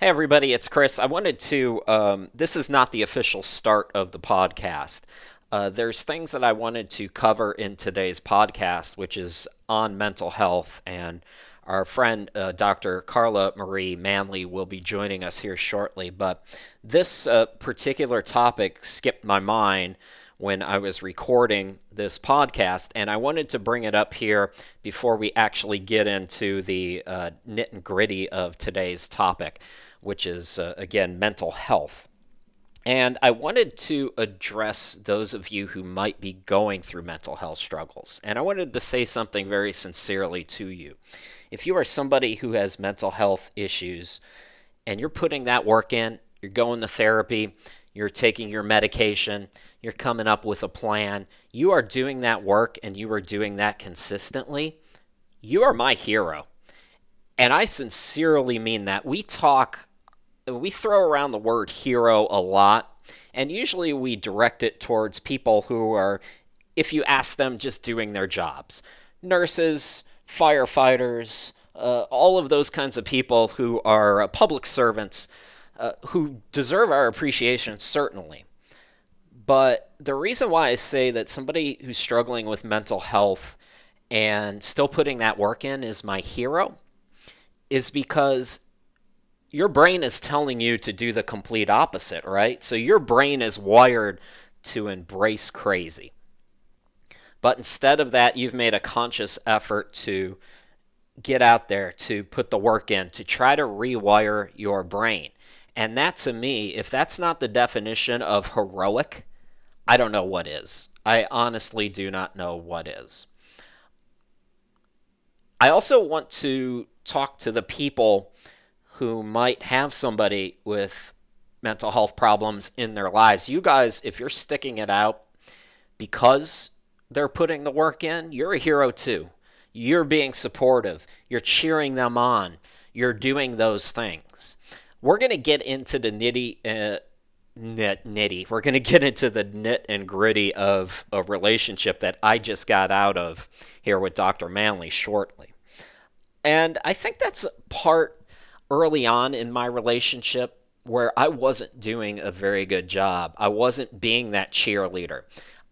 Hey everybody, it's Chris. I wanted to, this is not the official start of the podcast. There's things that I wanted to cover in today's podcast, which is on mental health, and our friend Dr. Carla Marie Manley will be joining us here shortly. But this particular topic skipped my mind when I was recording this podcast, and I wanted to bring it up here before we actually get into the nit and gritty of today's topic, which is, again, mental health. And I wanted to address those of you who might be going through mental health struggles. And I wanted to say something very sincerely to you. If you are somebody who has mental health issues and you're putting that work in, you're going to therapy, you're taking your medication, you're coming up with a plan, you are doing that work and you are doing that consistently, you are my hero. And I sincerely mean that. We throw around the word hero a lot, and usually we direct it towards people who are, if you ask them, just doing their jobs. Nurses, firefighters, all of those kinds of people who are public servants, who deserve our appreciation, certainly. But the reason why I say that somebody who's struggling with mental health and still putting that work in is my hero is because your brain is telling you to do the complete opposite, right? So your brain is wired to embrace crazy. But instead of that, you've made a conscious effort to get out there, to put the work in, to try to rewire your brain. And that, to me, if that's not the definition of heroic, I don't know what is. I honestly do not know what is. I also want to talk to the people who might have somebody with mental health problems in their lives. You guys, if you're sticking it out because they're putting the work in, you're a hero too. You're being supportive. You're cheering them on. You're doing those things. We're going to get into the nitty. We're going to get into the nit and gritty of a relationship that I just got out of here with Dr. Manley shortly. And I think that's part early on in my relationship where I wasn't doing a very good job. I wasn't being that cheerleader.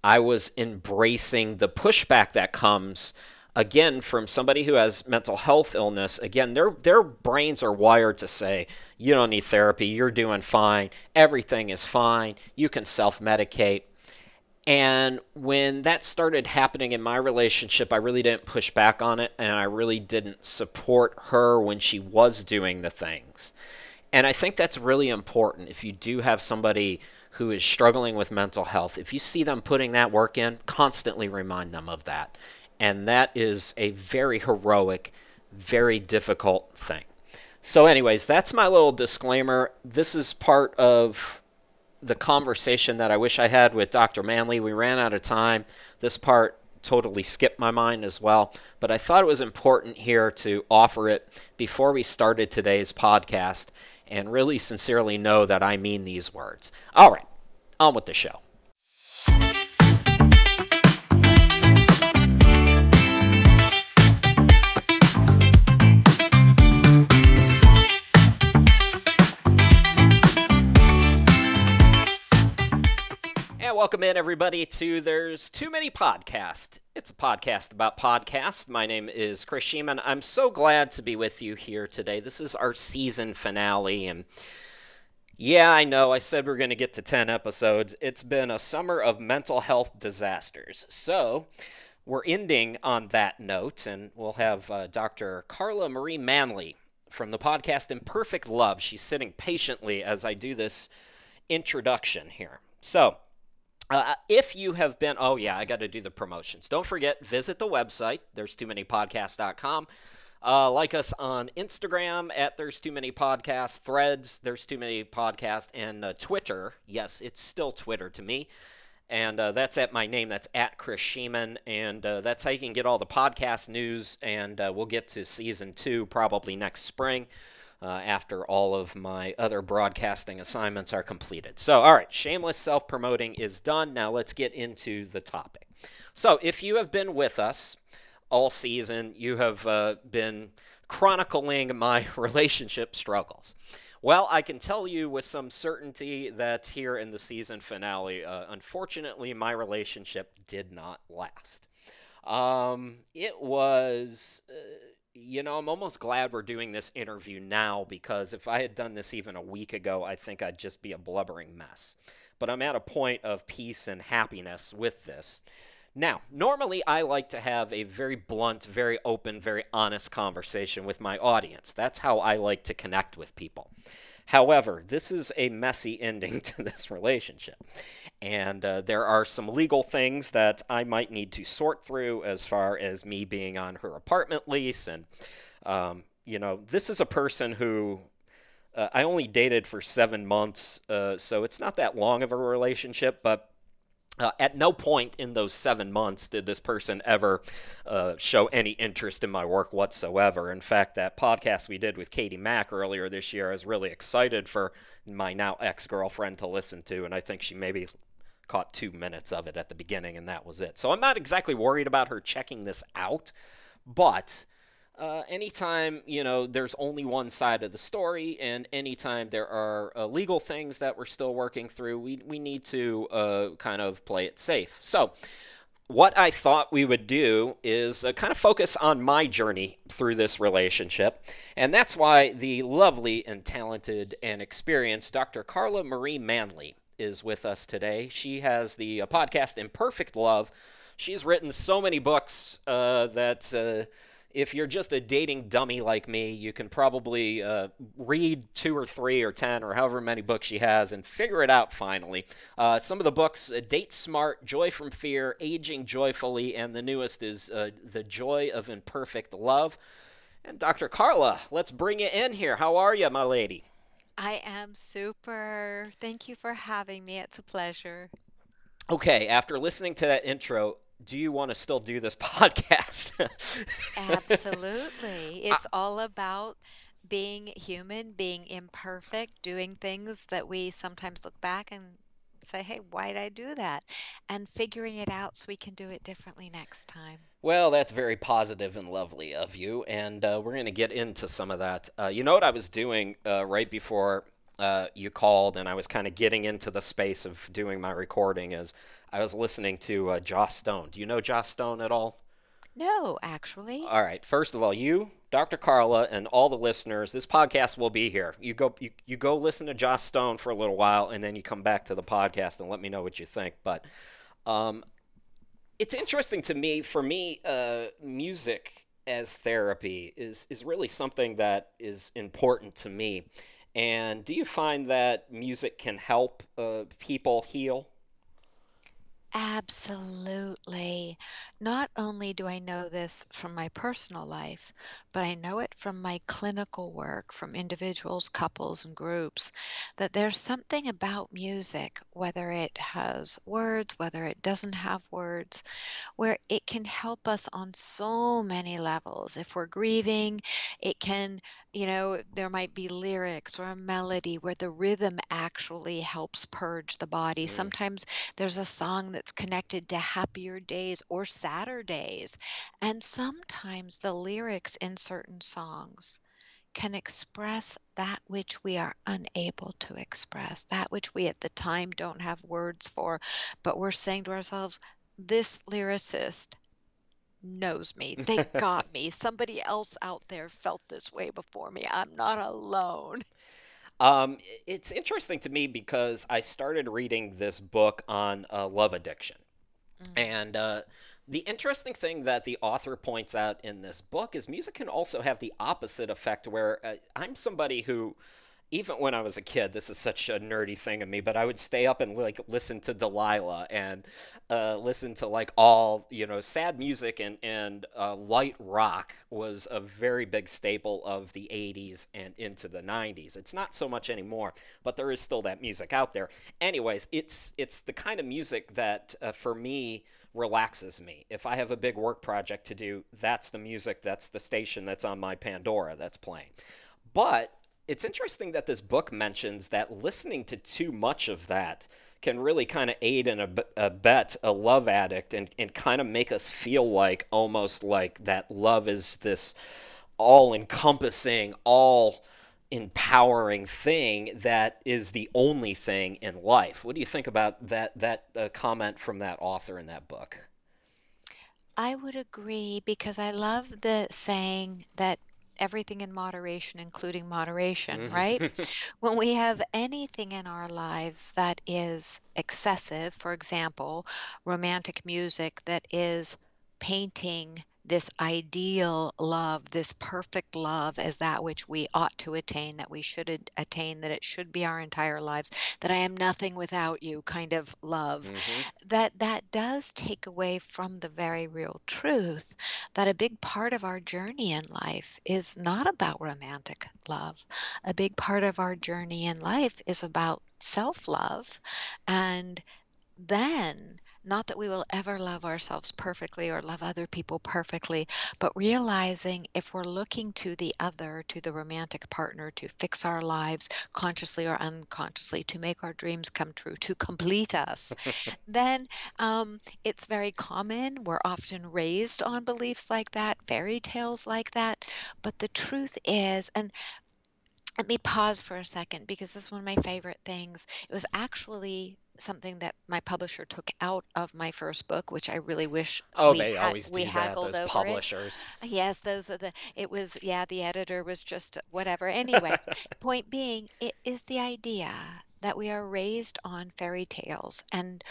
I was embracing the pushback that comes, again, from somebody who has mental health illness. Again, their brains are wired to say, you don't need therapy, you're doing fine, everything is fine, you can self-medicate. And when that started happening in my relationship, I really didn't push back on it, and I really didn't support her when she was doing the things. And I think that's really important. If you do have somebody who is struggling with mental health, if you see them putting that work in, constantly remind them of that. And that is a very heroic, very difficult thing. So anyways, that's my little disclaimer. This is part of the conversation that I wish I had with Dr. Manley. We ran out of time. This part totally skipped my mind as well, but I thought it was important here to offer it before we started today's podcast and really sincerely know that I mean these words. All right, on with the show. Welcome in, everybody, to There's Too Many Podcasts. It's a podcast about podcasts. My name is Chris Sheeman. I'm so glad to be with you here today. This is our season finale, and yeah, I know, I said we're going to get to 10 episodes. It's been a summer of mental health disasters, so we're ending on that note, and we'll have Dr. Carla Marie Manley from the podcast Imperfect. She's sitting patiently as I do this introduction here. So, if you have been, I got to do the promotions. Don't forget, visit the website, there's too many podcasts.com. Like us on Instagram at There's Too Many Podcasts, Threads, There's Too Many Podcasts, and Twitter. Yes, it's still Twitter to me. And that's at my name. That's at Chris Sheeman. And that's how you can get all the podcast news. And we'll get to season 2 probably next spring. After all of my other broadcasting assignments are completed. So, all right, shameless self-promoting is done. Now let's get into the topic. So, if you have been with us all season, you have been chronicling my relationship struggles. Well, I can tell you with some certainty that here in the season finale, unfortunately, my relationship did not last. It was, I'm almost glad we're doing this interview now because if I had done this even a week ago, I think I'd just be a blubbering mess. But I'm at a point of peace and happiness with this. Now, normally I like to have a very blunt, very open, very honest conversation with my audience. That's how I like to connect with people. However, this is a messy ending to this relationship. And there are some legal things that I might need to sort through as far as me being on her apartment lease. And, this is a person who I only dated for 7 months, so it's not that long of a relationship, but at no point in those 7 months did this person ever show any interest in my work whatsoever. In fact, that podcast we did with Katie Mack earlier this year, I was really excited for my now ex-girlfriend to listen to, and I think she maybe caught 2 minutes of it at the beginning, and that was it. So I'm not exactly worried about her checking this out, but anytime, there's only one side of the story, and anytime there are legal things that we're still working through, we need to kind of play it safe. So, what I thought we would do is kind of focus on my journey through this relationship, and that's why the lovely and talented and experienced Dr. Carla Marie Manley is with us today. She has the podcast Imperfect Love. She's written so many books that if you're just a dating dummy like me, you can probably read 2 or 3 or 10 or however many books she has and figure it out finally. Some of the books, Date Smart, Joy from Fear, Aging Joyfully, and the newest is The Joy of Imperfect Love. And Dr. Carla, let's bring you in here. How are you, my lady? I am super. Thank you for having me. It's a pleasure. Okay, after listening to that intro, do you want to still do this podcast? Absolutely. It's all about being human, being imperfect, doing things that we sometimes look back and say, hey, why did I do that? And figuring it out so we can do it differently next time. Well, that's very positive and lovely of you, and we're going to get into some of that. You know what I was doing right before you called, and I was kind of getting into the space of doing my recording, is I was listening to Joss Stone. Do you know Joss Stone at all? No, actually. All right. First of all, you, Dr. Carla, and all the listeners, this podcast will be here. You go listen to Joss Stone for a little while, and then you come back to the podcast and let me know what you think. But um, it's interesting to me. For me, music as therapy is really something that is important to me. And do you find that music can help people heal? Absolutely. Not only do I know this from my personal life, but I know it from my clinical work, from individuals, couples, and groups, that there's something about music, whether it has words, whether it doesn't have words, where it can help us on so many levels. If we're grieving, it can, there might be lyrics or a melody where the rhythm actually helps purge the body. Mm. Sometimes there's a song that's connected to happier days or sadder days. And sometimes the lyrics in certain songs can express that which we are unable to express, that which we at the time don't have words for, but we're saying to ourselves, this lyricist knows me. They got me. Somebody else out there felt this way before me. I'm not alone. Um, it's interesting to me because I started reading this book on love addiction. Mm, And the interesting thing that the author points out in this book is music can also have the opposite effect, where I'm somebody who, even when I was a kid, this is such a nerdy thing of me, but I would stay up and like listen to Delilah and listen to like all sad music, and light rock was a very big staple of the '80s and into the '90s. It's not so much anymore, but there is still that music out there. Anyways, it's the kind of music that for me relaxes me. If I have a big work project to do, that's the music, that's the station that's on my Pandora that's playing. But it's interesting that this book mentions that listening to too much of that can really kind of aid and abet a love addict, and kind of make us feel like almost like that love is this all encompassing, all empowering thing that is the only thing in life. What do you think about that comment from that author in that book? I would agree because I love the saying that everything in moderation, including moderation, right? When we have anything in our lives that is excessive, for example, romantic music that is painting this ideal love, this perfect love as that which we ought to attain, that we should attain, that it should be our entire lives, that I am nothing without you kind of love, Hmm. that does take away from the very real truth that a big part of our journey in life is not about romantic love. A big part of our journey in life is about self-love. And then, not that we will ever love ourselves perfectly or love other people perfectly, but realizing if we're looking to the other, to the romantic partner, to fix our lives consciously or unconsciously, to make our dreams come true, to complete us, then it's very common. We're often raised on beliefs like that, fairy tales like that. But the truth is, and let me pause for a second because this is one of my favorite things. It was actually something that my publisher took out of my first book, which I really wish Oh, they always we do that, haggled those over it. publishers. Yes, those are it was, yeah, the editor was just whatever. Anyway, point being, it is the idea that we are raised on fairy tales, and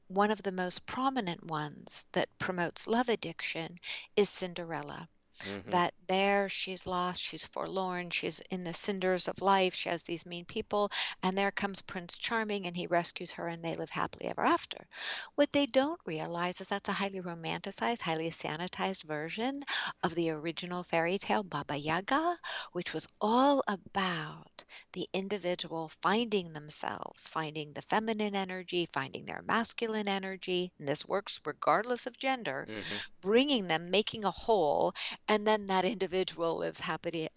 one of the most prominent ones that promotes love addiction is Cinderella. Hmm. That there she's lost, she's forlorn, she's in the cinders of life, she has these mean people, and there comes Prince Charming and he rescues her and they live happily ever after. What they don't realize is that's a highly romanticized, highly sanitized version of the original fairy tale Baba Yaga, which was all about the individual finding themselves, finding the feminine energy, finding their masculine energy, and this works regardless of gender, Hmm. bringing them, making a whole, and then that individual lives happily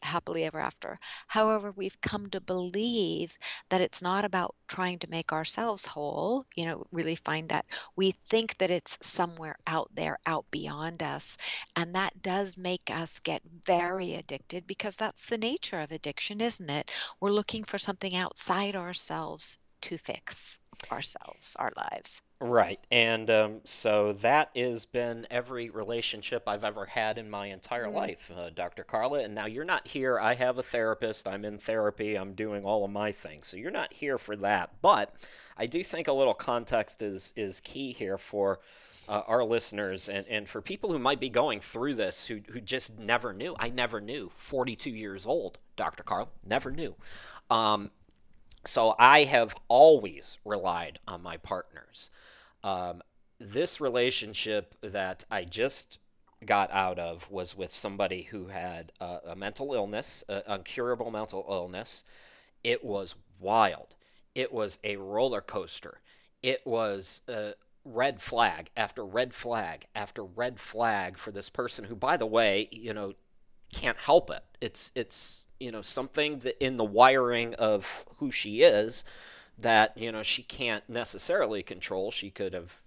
ever after. However, we've come to believe that it's not about trying to make ourselves whole, really find that. We think that it's somewhere out there, out beyond us. And that does make us get very addicted because that's the nature of addiction, isn't it? We're looking for something outside ourselves to fix ourselves, our lives. Right. And so that has been every relationship I've ever had in my entire Mm, life, Dr. Carla. And now you're not here. I have a therapist. I'm in therapy. I'm doing all of my things. So you're not here for that. But I do think a little context is key here for our listeners and for people who might be going through this who just never knew. I never knew. 42 years old, Dr. Carla. Never knew. Um, so I have always relied on my partners. Um, this relationship that I just got out of was with somebody who had a mental illness, a incurable mental illness. It was wild. It was a roller coaster. It was red flag after red flag after red flag for this person who, by the way, can't help it. It's something that in the wiring of who she is that she can't necessarily control. She could have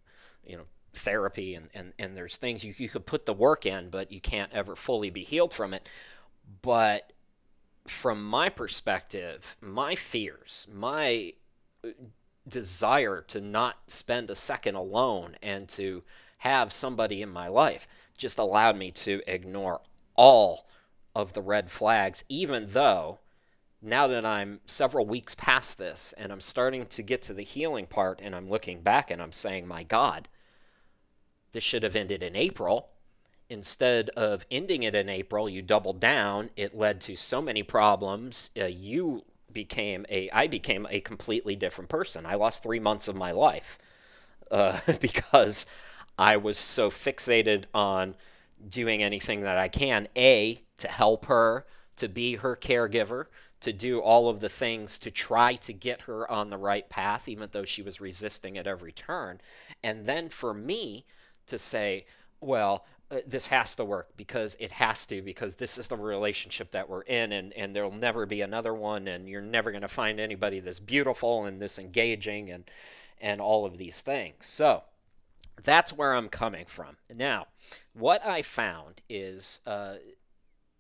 therapy and there's things you could put the work in, but you can't ever fully be healed from it. But from my perspective, my fears, my desire to not spend a second alone and to have somebody in my life just allowed me to ignore all of the red flags, even though now that I'm several weeks past this and I'm starting to get to the healing part and I'm looking back and I'm saying, my God, this should have ended in April. Instead of ending it in April, you doubled down. It led to so many problems. I became a completely different person. I lost 3 months of my life because I was so fixated on doing anything that I can, A, to help her, to be her caregiver, to do all of the things to try to get her on the right path, even though she was resisting at every turn. And then for me to say, well, this has to work because it has to, because this is the relationship that we're in, and there'll never be another one, and you're never going to find anybody this beautiful and this engaging and all of these things. So that's where I'm coming from. Now, what I found is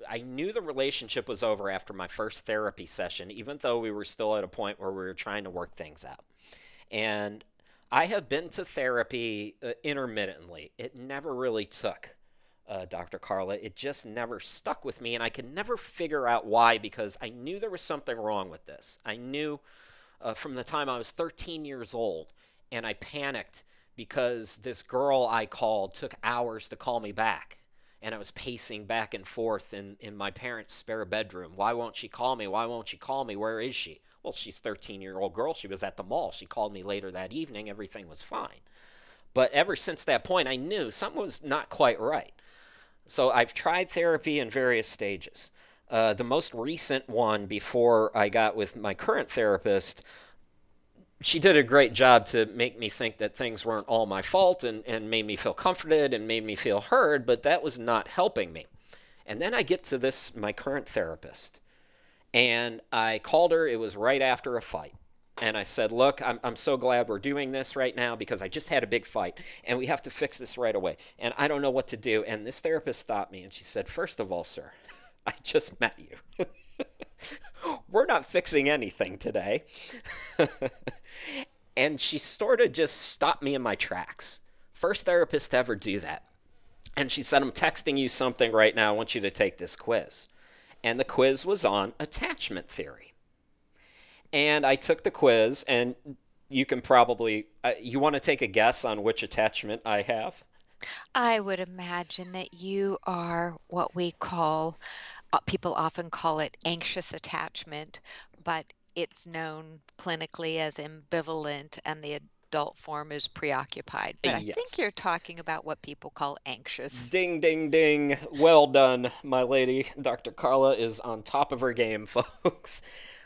I knew the relationship was over after my first therapy session, even though we were still at a point where we were trying to work things out. And I have been to therapy intermittently. It never really took, Dr. Carla. It just never stuck with me, and I could never figure out why because I knew there was something wrong with this. I knew from the time I was 13 years old, and I panicked because this girl I called took hours to call me back. And I was pacing back and forth in my parents' spare bedroom. Why won't she call me? Why won't she call me? Where is she? Well, she's a 13-year-old girl. She was at the mall. She called me later that evening. Everything was fine. But ever since that point, I knew something was not quite right. So I've tried therapy in various stages. The most recent one before I got with my current therapist, she did a great job to make me think that things weren't all my fault and made me feel comforted and made me feel heard, but that was not helping me. And then I get to this, my current therapist, and I called her. It was right after a fight. And I said, look, I'm so glad we're doing this right now because I just had a big fight and we have to fix this right away. And I don't know what to do. And this therapist stopped me and she said, first of all, sir, I just met you. We're not fixing anything today. And she sort of just stopped me in my tracks. First therapist to ever do that. And she said, I'm texting you something right now. I want you to take this quiz. And the quiz was on attachment theory. And I took the quiz, and you can probably, you want to take a guess on which attachment I have? I would imagine that you are what we call, people often call it anxious attachment, but it's known clinically as ambivalent, and the adult form is preoccupied. But I think Yes. you're talking about what people call anxious. Ding, ding, ding. Well done, my lady. Dr. Carla is on top of her game, folks.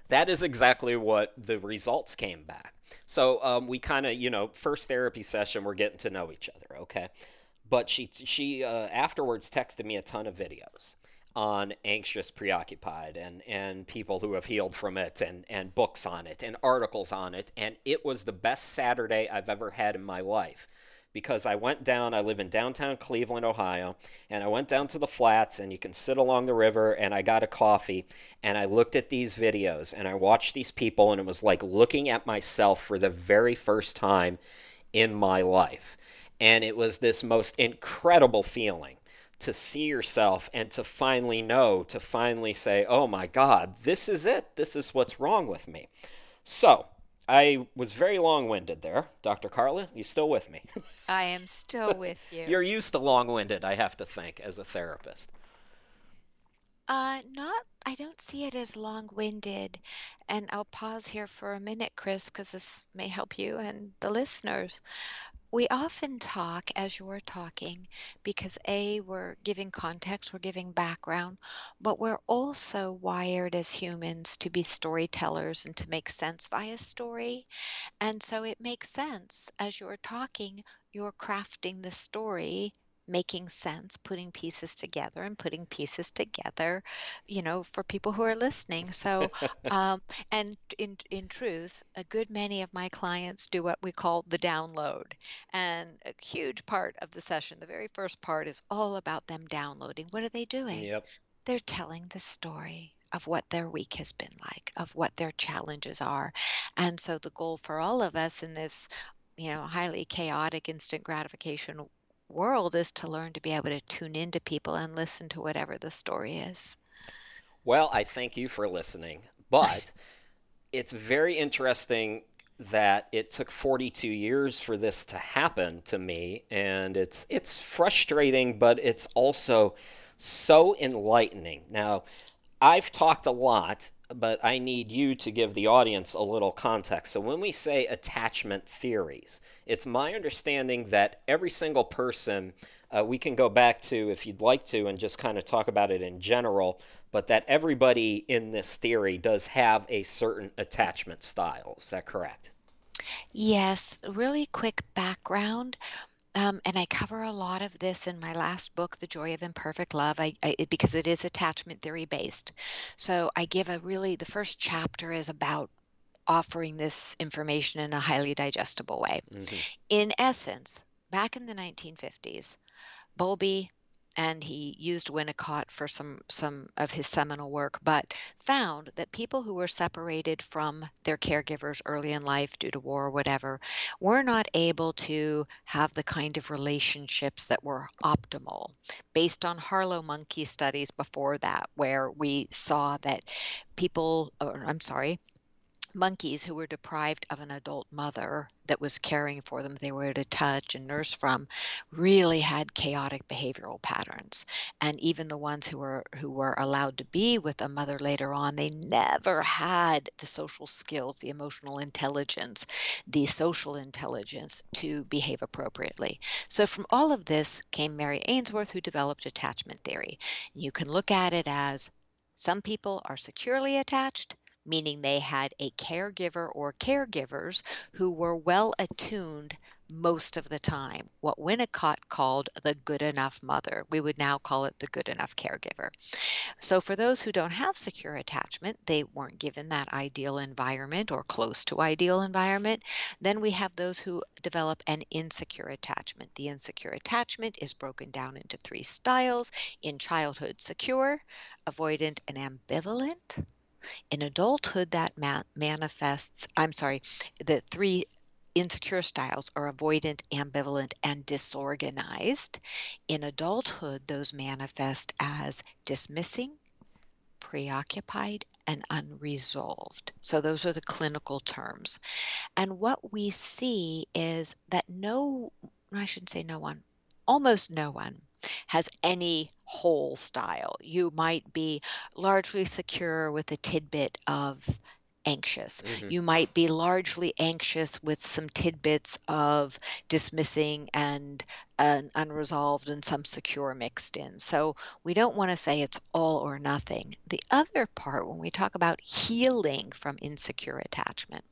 That is exactly what the results came back. So we kind of, first therapy session, we're getting to know each other, okay? But she afterwards texted me a ton of videos on anxious, preoccupied, and people who have healed from it, and books on it, and articles on it. And it was the best Saturday I've ever had in my life because I went down, I live in downtown Cleveland, Ohio, and I went down to the flats, and you can sit along the river, and I got a coffee, and I looked at these videos, and I watched these people, and it was like looking at myself for the very first time in my life. And it was this most incredible feeling to see yourself and to finally know, to finally say, oh my God, this is it. This is what's wrong with me. So, I was very long winded there. Dr. Carla, you still with me? I am still with you. You're used to long winded, I have to think, as a therapist. I don't see it as long-winded. And I'll pause here for a minute, Chris, because this may help you and the listeners. We often talk as you're talking because we're giving context, we're giving background, but we're also wired as humans to be storytellers and to make sense via story. And so it makes sense as you're talking, you're crafting the story, making sense, putting pieces together and putting pieces together, for people who are listening. So, and in truth, a good many of my clients do what we call the download. And a huge part of the session, the very first part, is all about them downloading. What are they doing? Yep. They're telling the story of what their week has been like, of what their challenges are. And so the goal for all of us in this, highly chaotic instant gratification world is to learn to be able to tune into people and listen to whatever the story is. Well, I thank you for listening, but it's very interesting that it took 42 years for this to happen to me, and it's frustrating, but it's also so enlightening. Now, I've talked a lot, but I need you to give the audience a little context. So when we say attachment theories, it's my understanding that every single person, we can go back to if you'd like to and just kind of talk about it in general, but that everybody in this theory does have a certain attachment style. Is that correct? Yes, really quick background. And I cover a lot of this in my last book, The Joy of Imperfect Love, because it is attachment theory based. So I give the first chapter is about offering this information in a highly digestible way. Hmm. In essence, back in the 1950s, Bowlby and he used Winnicott for some of his seminal work, but found that people who were separated from their caregivers early in life due to war or whatever were not able to have the kind of relationships that were optimal based on Harlow monkey studies before that, where we saw that people, or I'm sorry, monkeys who were deprived of an adult mother that was caring for them, they were to touch and nurse from, really had chaotic behavioral patterns. And even the ones who were allowed to be with a mother later on, they never had the social skills, the emotional intelligence, the social intelligence to behave appropriately. So from all of this came Mary Ainsworth, who developed attachment theory. You can look at it as some people are securely attached, meaning they had a caregiver or caregivers who were well attuned most of the time, what Winnicott called the good enough mother. We would now call it the good enough caregiver. So for those who don't have secure attachment, they weren't given that ideal environment or close to ideal environment. Then we have those who develop an insecure attachment. The insecure attachment is broken down into three styles: in childhood, secure, avoidant, and ambivalent. In adulthood, that manifests, I'm sorry, the three insecure styles are avoidant, ambivalent, and disorganized. In adulthood, those manifest as dismissing, preoccupied, and unresolved. So those are the clinical terms. And what we see is that I shouldn't say no one, almost no one has any whole style. You might be largely secure with a tidbit of anxious. Hmm. You might be largely anxious with some tidbits of dismissing and unresolved and some secure mixed in. So we don't want to say it's all or nothing. The other part, when we talk about healing from insecure attachment,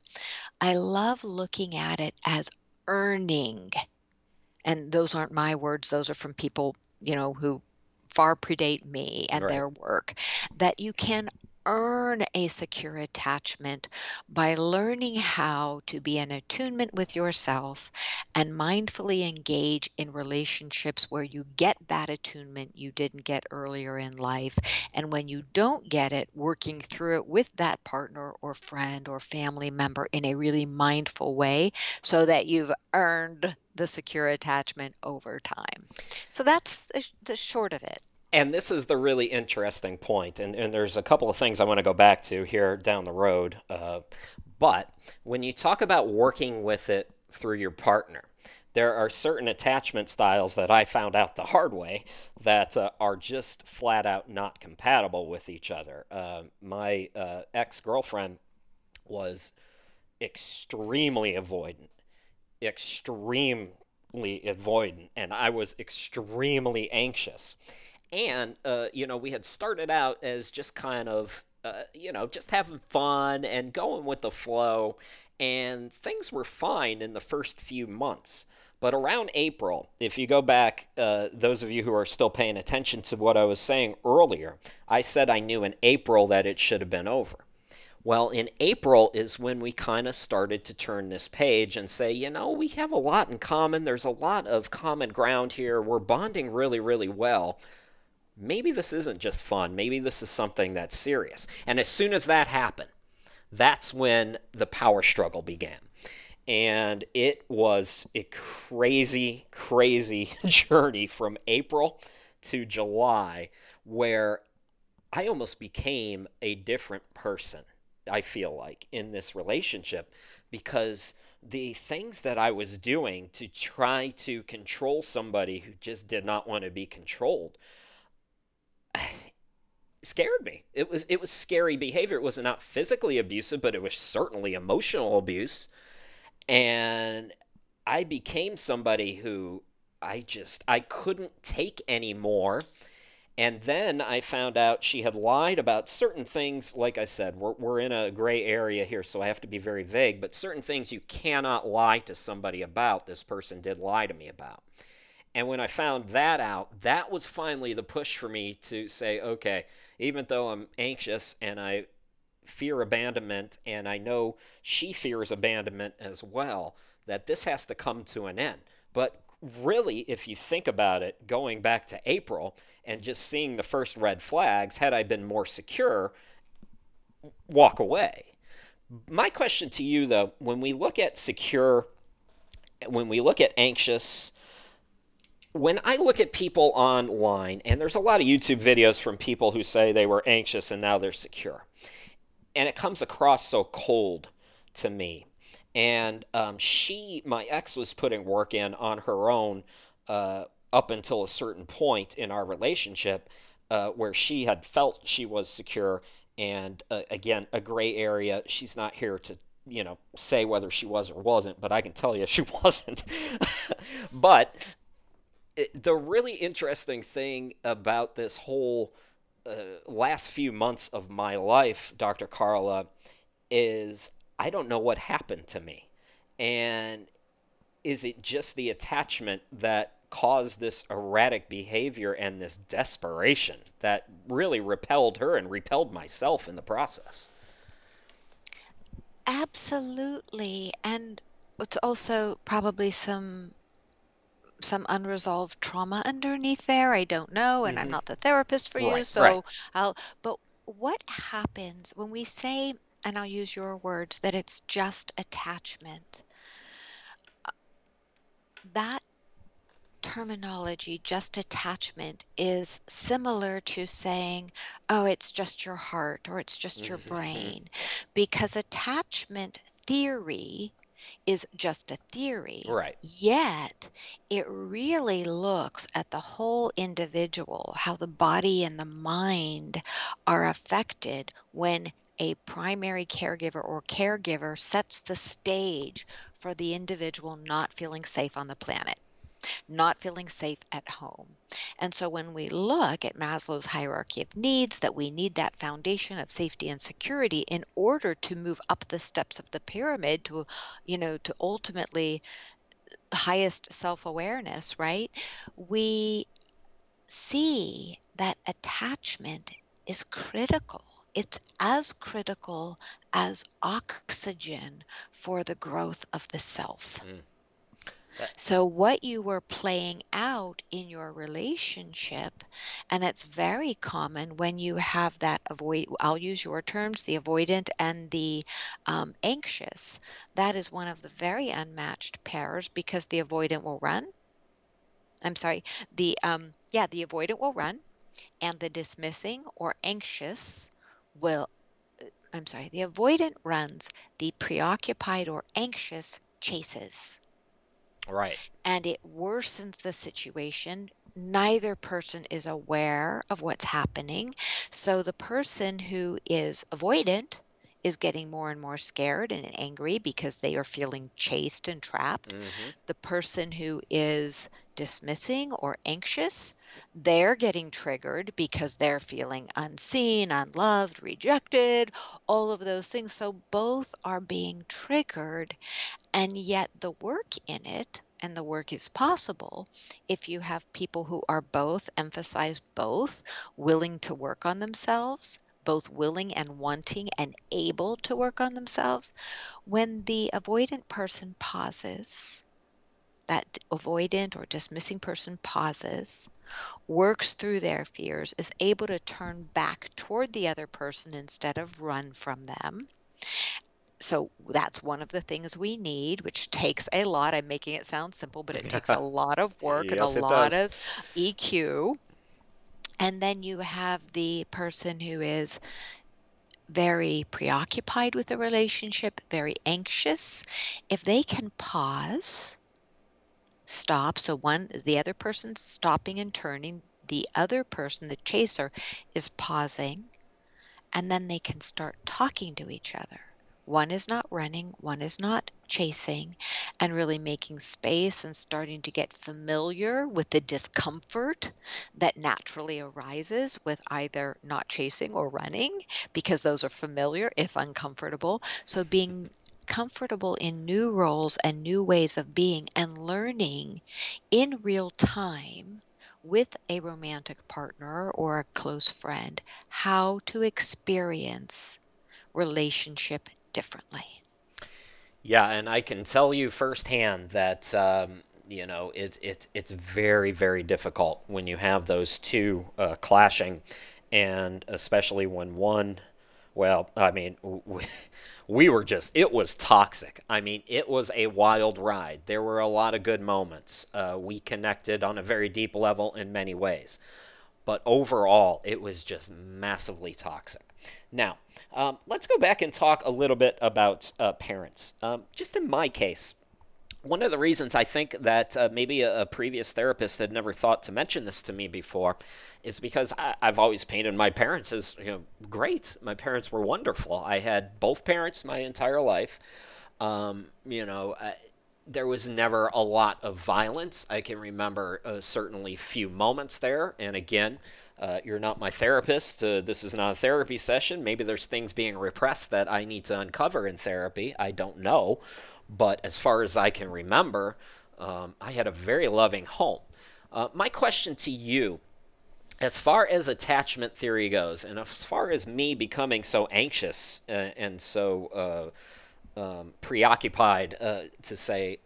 I love looking at it as earning, and those aren't my words, those are from people, who far predate me and Right. their work, that you can earn a secure attachment by learning how to be in attunement with yourself and mindfully engage in relationships where you get that attunement you didn't get earlier in life. And when you don't get it, working through it with that partner or friend or family member in a really mindful way so that you've earned the secure attachment over time. So that's the short of it. And this is the really interesting point, and there's a couple of things I want to go back to here down the road. But when you talk about working with it through your partner, there are certain attachment styles that I found out the hard way that are just flat out not compatible with each other. My ex girlfriend was extremely avoidant, extremely avoidant, and I was extremely anxious. And, we had started out as just kind of, just having fun and going with the flow. And things were fine in the first few months. But around April, if you go back, those of you who are still paying attention to what I was saying earlier, I said I knew in April that it should have been over. Well, in April is when we kind of started to turn this page and say, we have a lot in common. There's a lot of common ground here. We're bonding really, really well. Maybe this isn't just fun. Maybe this is something that's serious. And as soon as that happened, that's when the power struggle began. And it was a crazy, crazy journey from April to July where I almost became a different person, I feel like, in this relationship because the things that I was doing to try to control somebody who just did not want to be controlled scared me. It was scary behavior. It was not physically abusive, but it was certainly emotional abuse. And I became somebody who I couldn't take anymore. And then I found out she had lied about certain things. Like I said, we're in a gray area here, so I have to be very vague. But certain things you cannot lie to somebody about, this person did lie to me about. And when I found that out, that was finally the push for me to say, okay, even though I'm anxious and I fear abandonment, and I know she fears abandonment as well, that this has to come to an end. But really, if you think about it, going back to April and just seeing the first red flags, had I been more secure, walk away. My question to you, though, when we look at secure, when we look at anxious, when I look at people online, and there's a lot of YouTube videos from people who say they were anxious and now they're secure, and it comes across so cold to me. And my ex, was putting work in on her own up until a certain point in our relationship where she had felt she was secure. And again, a gray area. She's not here to, say whether she was or wasn't, but I can tell you she wasn't. But the really interesting thing about this whole last few months of my life, Dr. Carla, is I don't know what happened to me. And is it just the attachment that caused this erratic behavior and this desperation that really repelled her and repelled myself in the process? Absolutely. And it's also probably some unresolved trauma underneath there. I don't know, and I'm Mm-hmm. not the therapist for you, Right, right. so but what happens when we say, and I'll use your words, that it's just attachment? That terminology, just attachment, is similar to saying, oh, it's just your heart or it's just your Mm-hmm. brain, because attachment theory is just a theory, Right. yet it really looks at the whole individual, how the body and the mind are affected when a primary caregiver or caregiver sets the stage for the individual not feeling safe on the planet, not feeling safe at home. And so when we look at Maslow's hierarchy of needs, that we need that foundation of safety and security in order to move up the steps of the pyramid to, to ultimately highest self-awareness, right? We see that attachment is critical. It's as critical as oxygen for the growth of the self. Mm. That, So, what you were playing out in your relationship, and it's very common when you have that I'll use your terms, the avoidant and the anxious. That is one of the very unmatched pairs because the avoidant will run. I'm sorry, the avoidant will run, and the dismissing or anxious will, I'm sorry, the avoidant runs, the preoccupied or anxious chases, right. and it worsens the situation. Neither person is aware of what's happening. So the person who is avoidant is getting more and more scared and angry because they are feeling chased and trapped. Mm-hmm. The person who is dismissing or anxious, they're getting triggered because they're feeling unseen, unloved, rejected, all of those things. So both are being triggered, and yet the work in it, and the work is possible if you have people who are both, emphasize both, willing to work on themselves, both willing and wanting and able to work on themselves. When the avoidant person pauses, that avoidant or dismissing person pauses, works through their fears, is able to turn back toward the other person instead of run from them. So that's one of the things we need, which takes a lot. I'm making it sound simple, but it takes a lot of work and a Yes, it lot does. of EQ. And then you have the person who is very preoccupied with the relationship, very anxious. If they can pause, stop. So the other person's stopping and turning, the other person, the chaser, is pausing, and then they can start talking to each other. One is not running, one is not chasing, and really making space and starting to get familiar with the discomfort that naturally arises with either not chasing or running, because those are familiar, if uncomfortable. So being comfortable in new roles and new ways of being and learning in real time with a romantic partner or a close friend how to experience relationship differently. Yeah, and I can tell you firsthand that It's very, very difficult when you have those two clashing, and especially when one, well, I mean, we were just, it was toxic. I mean, it was a wild ride. There were a lot of good moments. We connected on a very deep level in many ways, but overall, it was just massively toxic. Now, let's go back and talk a little bit about parents. Just in my case, one of the reasons I think that maybe a previous therapist had never thought to mention this to me before is because I've always painted my parents as, great. My parents were wonderful. I had both parents my entire life. There was never a lot of violence. I can remember certainly few moments there. And again, you're not my therapist. This is not a therapy session. Maybe there's things being repressed that I need to uncover in therapy. I don't know. But as far as I can remember, I had a very loving home. My question to you, as far as attachment theory goes, and as far as me becoming so anxious and so preoccupied, to say,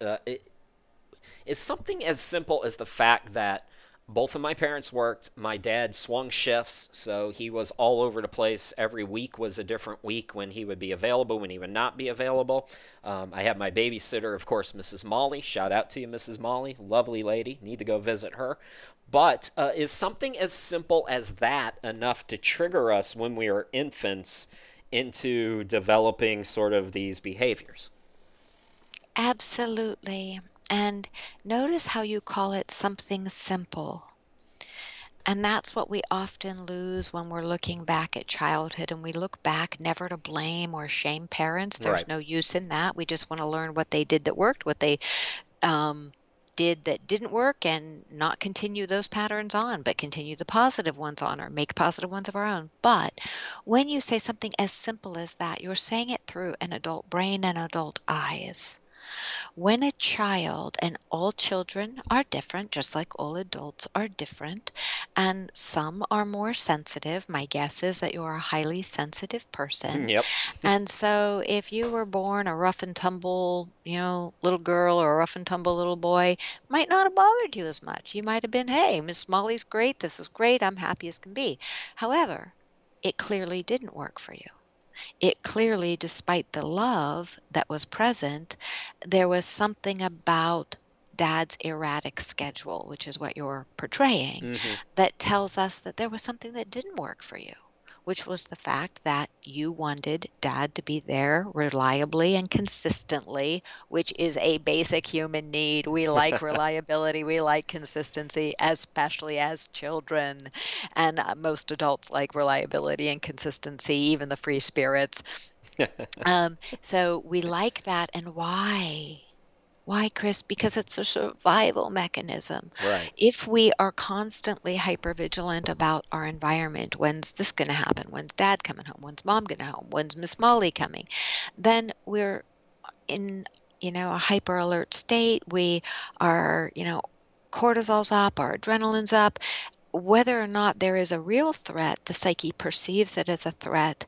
is something as simple as the fact that both of my parents worked. My dad swung shifts, so he was all over the place. Every week was a different week when he would be available, when he would not be available. I had my babysitter, of course, Mrs. Molly. Shout out to you, Mrs. Molly. Lovely lady. Need to go visit her. But is something as simple as that enough to trigger us when we are infants into developing sort of these behaviors? Absolutely. And notice how you call it something simple. And that's what we often lose when we're looking back at childhood, and we look back never to blame or shame parents. Right. There's no use in that. We just want to learn what they did that worked, what they um, did that didn't work, and not continue those patterns on, but continue the positive ones on, or make positive ones of our own. But when you say something as simple as that, you're saying it through an adult brain and adult eyes. When a child, and all children are different, just like all adults are different, and some are more sensitive. My guess is that you're a highly sensitive person. Yep. And so if you were born a rough and tumble, little girl, or a rough and tumble little boy, might not have bothered you as much. You might have been, hey, Miss Molly's great. This is great. I'm happy as can be. However, it clearly didn't work for you. It clearly, despite the love that was present, there was something about dad's erratic schedule, which is what you're portraying, Hmm. that tells us that there was something that didn't work for you, which was the fact that you wanted dad to be there reliably and consistently, which is a basic human need. We like reliability, we like consistency, especially as children. And most adults like reliability and consistency, even the free spirits. So we like that. And why? Why, Chris? Because it's a survival mechanism. Right. If we are constantly hypervigilant about our environment, when's this going to happen? When's dad coming home? When's mom going home? When's Miss Molly coming? Then we're in, a hyper alert state. We are, cortisol's up, our adrenaline's up. Whether or not there is a real threat, the psyche perceives it as a threat,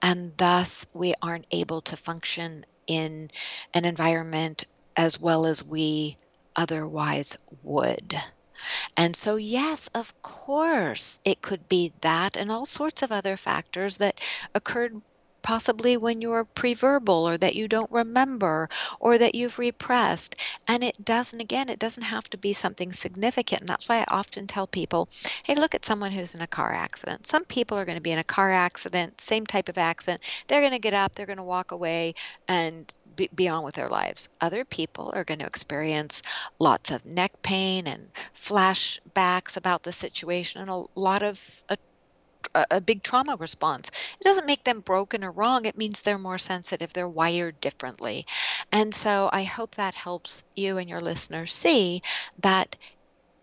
and thus we aren't able to function in an environment as well as we otherwise would. And so, yes, of course, it could be that and all sorts of other factors that occurred possibly when you're pre-verbal, or that you don't remember, or that you've repressed. And it doesn't have to be something significant. And that's why I often tell people, hey, look at someone who's in a car accident. Some people are going to be in a car accident, same type of accident. They're going to get up, they're going to walk away and be on with their lives. Other people are going to experience lots of neck pain and flashbacks about the situation, and a lot of a big trauma response. It doesn't make them broken or wrong. It means they're more sensitive. They're wired differently. And so I hope that helps you and your listeners see that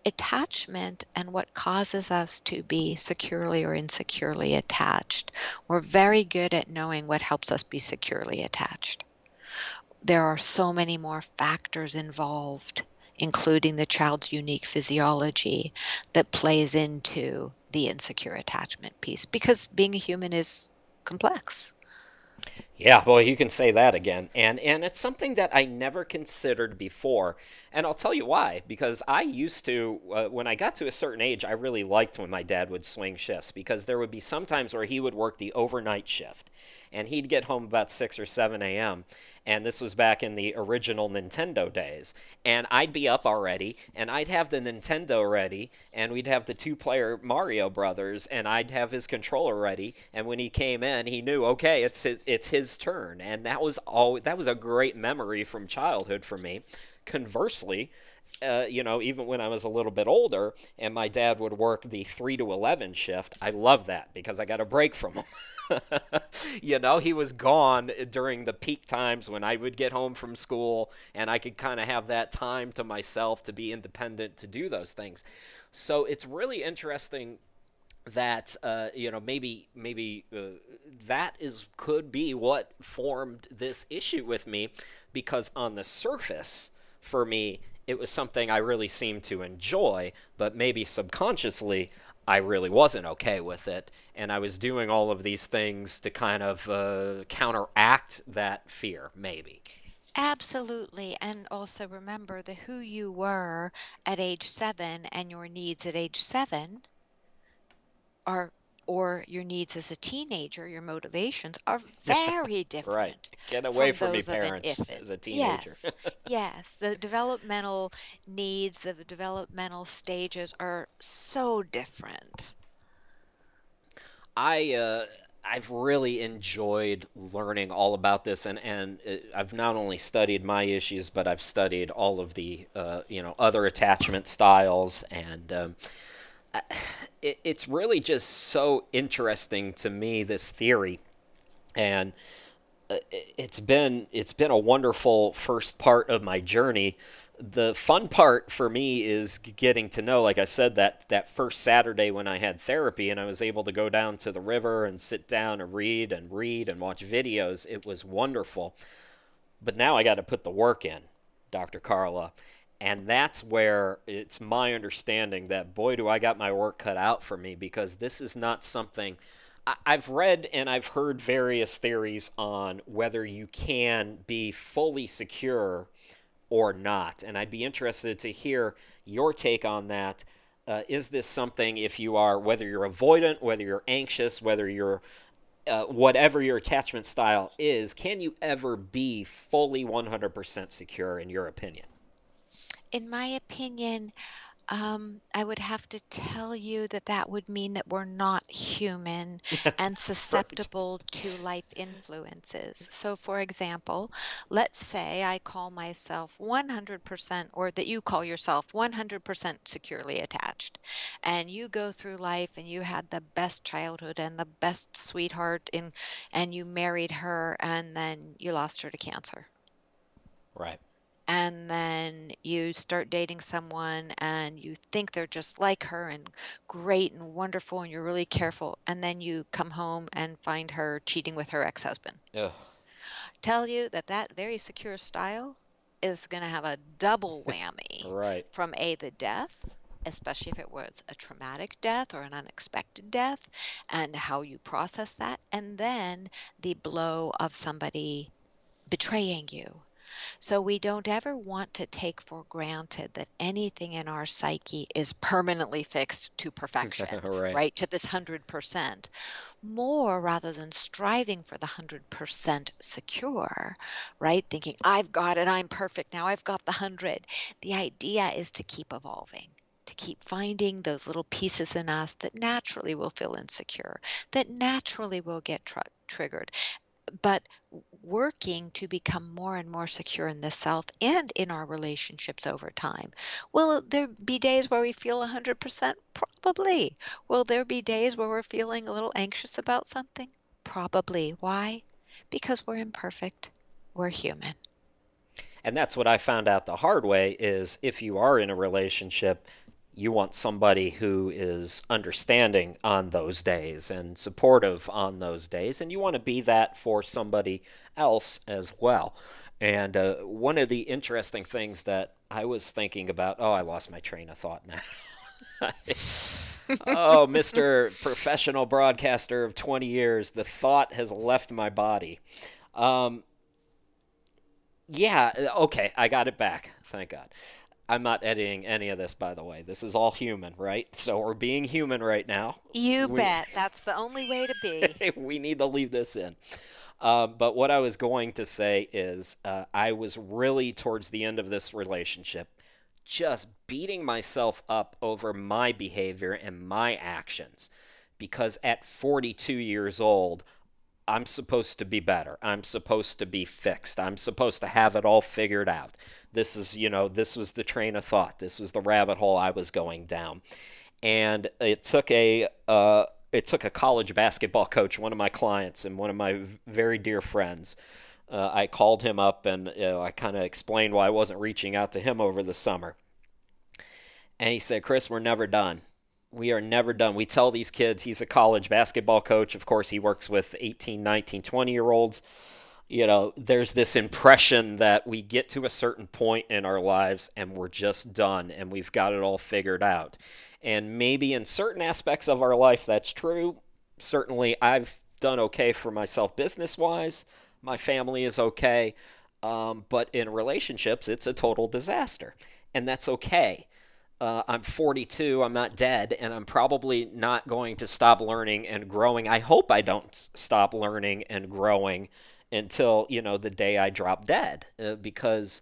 attachment and what causes us to be securely or insecurely attached. We're very good at knowing what helps us be securely attached. There are so many more factors involved, including the child's unique physiology, that plays into the insecure attachment piece, because being a human is complex. Yeah, boy, you can say that again. And it's something that I never considered before. And I'll tell you why. Because I used to, when I got to a certain age, I really liked when my dad would swing shifts because there would be some times where he would work the overnight shift. And he'd get home about 6 or 7 a.m. And this was back in the original Nintendo days. And I'd be up already, and I'd have the Nintendo ready, and we'd have the two-player Mario Brothers, and I'd have his controller ready. And when he came in, he knew, okay, it's his turn, and that was a great memory from childhood for me. Conversely, even when I was a little bit older and my dad would work the 3 to 11 shift, I love that because I got a break from him. He was gone during the peak times when I would get home from school and I could kind of have that time to myself to be independent to do those things. So it's really interesting that maybe that is could be what formed this issue with me because on the surface for me it was something I really seemed to enjoy, but maybe subconsciously I really wasn't okay with it, and I was doing all of these things to kind of counteract that fear, maybe. Absolutely. And also remember the who you were at age 7 and your needs at age 7 are, or your needs as a teenager, your motivations are very Right. different Get away from from me, those of an parents, infant. as a teenager. Yes, yes. The developmental needs, the developmental stages are so different. I I've really enjoyed learning all about this, and I've not only studied my issues, but I've studied all of the other attachment styles, and it's really just so interesting to me, this theory, and it's been a wonderful first part of my journey. The fun part for me is getting to know, like I said, that first Saturday when I had therapy and I was able to go down to the river and sit down and read and watch videos. It was wonderful. But now I got to put the work in, Dr. Carla. And that's where it's my understanding that, boy, do I got my work cut out for me because this is not something. I've read and I've heard various theories on whether you can be fully secure or not. And I'd be interested to hear your take on that. Is this something, if you are, whether you're avoidant, whether you're anxious, whether you're whatever your attachment style is, can you ever be fully 100% secure in your opinion? In my opinion, I would have to tell you that that would mean that we're not human and Right. susceptible to life influences. So, for example, let's say I call myself 100%, or that you call yourself 100% securely attached, and you go through life and you had the best childhood and the best sweetheart, and you married her, and then you lost her to cancer, Right. and then you start dating someone and you think they're just like her and great and wonderful and you're really careful, and then you come home and find her cheating with her ex-husband. Ugh. Tell you that that very secure style is going to have a double whammy Right. from the death, especially if it was a traumatic death or an unexpected death, and how you process that, and then the blow of somebody betraying you. So we don't ever want to take for granted that anything in our psyche is permanently fixed to perfection, Right. right? To this 100%. More rather than striving for the 100% secure, right? Thinking, I've got it, I'm perfect, now I've got the 100. The idea is to keep evolving. To keep finding those little pieces in us that naturally will feel insecure, that naturally will get triggered, but working to become more and more secure in the self and in our relationships over time. Will there be days where we feel 100%? Probably. Will there be days where we're feeling a little anxious about something? Probably. Why? Because we're imperfect. We're human. And that's what I found out the hard way is if you are in a relationship, you want somebody who is understanding on those days and supportive on those days, and you want to be that for somebody else as well. And one of the interesting things that I was thinking about, oh, I lost my train of thought now. Oh, Mr. Professional Broadcaster of 20 years, the thought has left my body. Um, yeah, okay, I got it back. Thank God. I'm not editing any of this, by the way. This is all human, right? So we're being human right now. You We bet. That's the only way to be. we need to leave this in. But what I was going to say is, I was really towards the end of this relationship just beating myself up over my behavior and my actions because at 42 years old, I'm supposed to be better. I'm supposed to be fixed. I'm supposed to have it all figured out. This is, this was the train of thought. This was the rabbit hole I was going down. And it took a college basketball coach, one of my clients and one of my very dear friends. I called him up and I kind of explained why I wasn't reaching out to him over the summer. And he said, Chris, we're never done. We are never done. We tell these kids, he's a college basketball coach. Of course, he works with 18, 19, 20-year olds. There's this impression that we get to a certain point in our lives and we're just done and we've got it all figured out. And maybe in certain aspects of our life, that's true. Certainly, I've done okay for myself business wise. My family is okay. But in relationships, it's a total disaster. And that's okay. I'm 42, I'm not dead, and I'm probably not going to stop learning and growing. I hope I don't stop learning and growing until, the day I drop dead, because,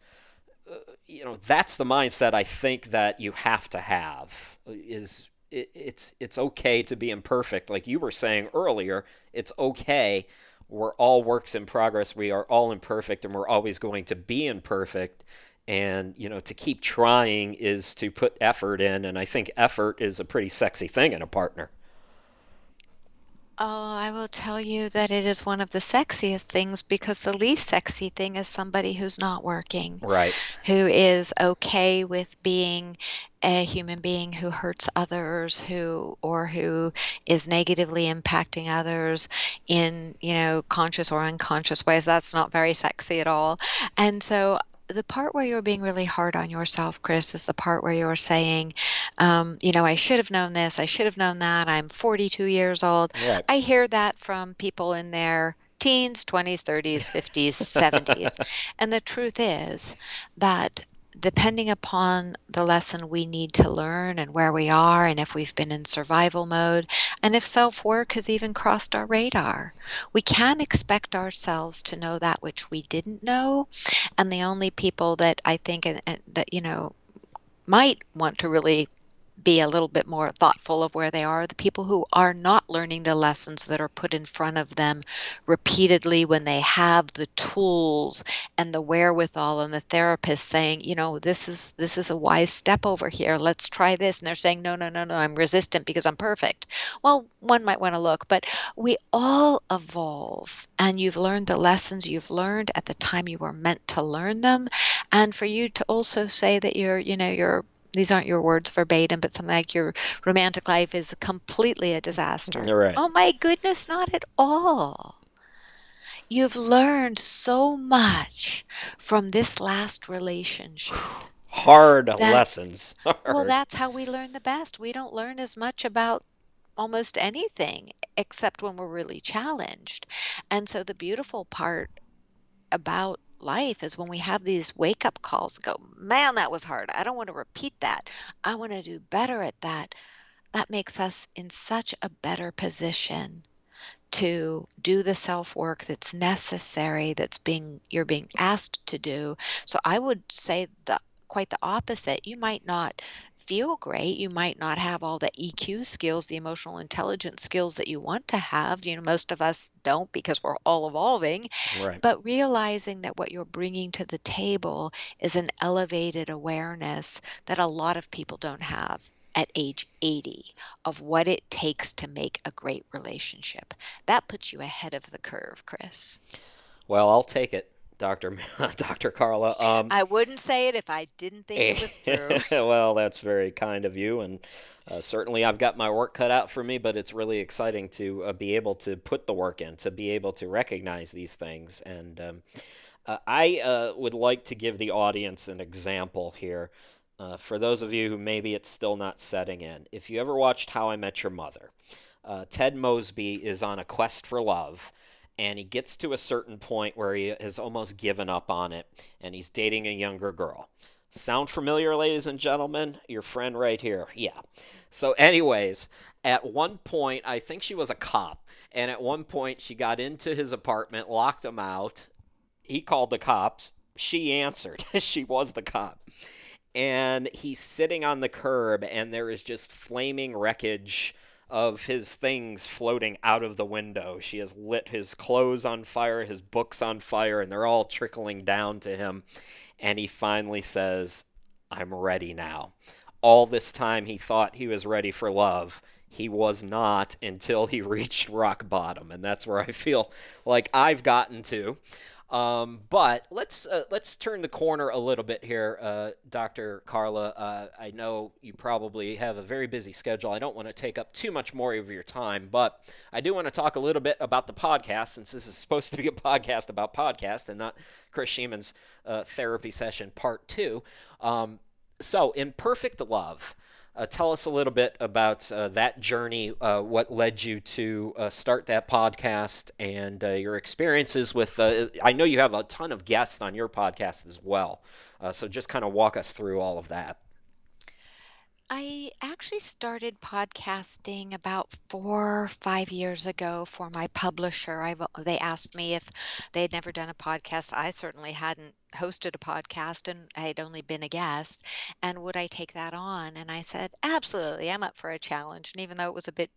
that's the mindset I think that you have to have is it's okay to be imperfect. Like you were saying earlier, it's okay. We're all works in progress. We are all imperfect, and we're always going to be imperfect. And, to keep trying is to put effort in. And I think effort is a pretty sexy thing in a partner. Oh, I will tell you that it is one of the sexiest things because the least sexy thing is somebody who's not working, Right. who is okay with being a human being who hurts others, who is negatively impacting others in, conscious or unconscious ways. That's not very sexy at all. And so the part where you're being really hard on yourself, Chris, is the part where you're saying, I should have known this, I should have known that. I'm 42 years old. Right. I hear that from people in their teens, 20s, 30s, 50s, 70s. And the truth is that depending upon the lesson we need to learn and where we are, and if we've been in survival mode, and if self-work has even crossed our radar, we can expect ourselves to know that which we didn't know. And the only people that I think that, might want to really be a little bit more thoughtful of where they are, the people who are not learning the lessons that are put in front of them repeatedly when they have the tools and the wherewithal and the therapist saying, this is a wise step over here. Let's try this. And they're saying, no, no, no, no, I'm resistant because I'm perfect. Well, one might want to look, but we all evolve, and you've learned the lessons you've learned at the time you were meant to learn them. And for you to also say that you're these aren't your words verbatim, but something like your romantic life is completely a disaster. You're right. Oh my goodness, not at all. You've learned so much from this last relationship. Hard That, lessons. well, Hard. that's how we learn the best. We don't learn as much about almost anything except when we're really challenged. And so the beautiful part about life is when we have these wake up calls, go, man, that was hard. I don't want to repeat that. I want to do better at that. That makes us in such a better position to do the self work that's necessary, you're being asked to do. So I would say the quite the opposite. You might not feel great. You might not have all the EQ skills, the emotional intelligence skills that you want to have. Most of us don't because we're all evolving. Right. But realizing that what you're bringing to the table is an elevated awareness that a lot of people don't have at age 80 of what it takes to make a great relationship. That puts you ahead of the curve, Chris. Well, I'll take it, Doctor Doctor Carla. I wouldn't say it if I didn't think it was true. Well, that's very kind of you, and certainly I've got my work cut out for me. But it's really exciting to be able to put the work in, to be able to recognize these things. And I would like to give the audience an example here. For those of you who maybe it's still not setting in, if you ever watched How I Met Your Mother, Ted Mosby is on a quest for love, and he gets to a certain point where he has almost given up on it, and he's dating a younger girl. Sound familiar, ladies and gentlemen? Your friend right here. Yeah. So, anyways, at one point, I think she was a cop, and at one point, she got into his apartment, locked him out. He called the cops. She answered. She was the cop. And he's sitting on the curb, and there is just flaming wreckage of his things floating out of the window. She has lit his clothes on fire, his books on fire, and they're all trickling down to him. And he finally says, I'm ready now. All this time he thought he was ready for love. He was not until he reached rock bottom, and that's where I feel like I've gotten to. But let's turn the corner a little bit here, Dr. Carla. I know you probably have a very busy schedule. I don't want to take up too much more of your time, but I do want to talk a little bit about the podcast, since this is supposed to be a podcast about podcasts and not Chris Sheeman's therapy session part two. So, Imperfect Love. Tell us a little bit about that journey, what led you to start that podcast, and your experiences with. I know you have a ton of guests on your podcast as well, so just kind of walk us through all of that. I actually started podcasting about 4 or 5 years ago for my publisher. They asked me if they had never done a podcast. I certainly hadn't hosted a podcast, and I had only been a guest. And would I take that on? And I said, absolutely, I'm up for a challenge. And even though it was a bit,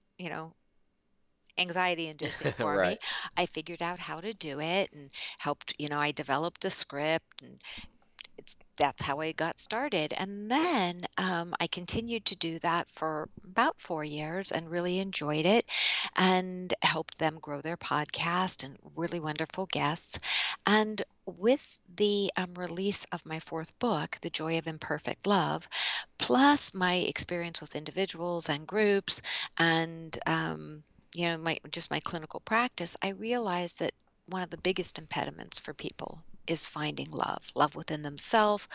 anxiety inducing for me, Right. I figured out how to do it and helped, I developed a script, and that's how I got started. And then I continued to do that for about 4 years and really enjoyed it, and helped them grow their podcast and really wonderful guests. And with the release of my fourth book, The Joy of Imperfect Love, plus my experience with individuals and groups, and my clinical practice, I realized that one of the biggest impediments for people is finding love within themselves,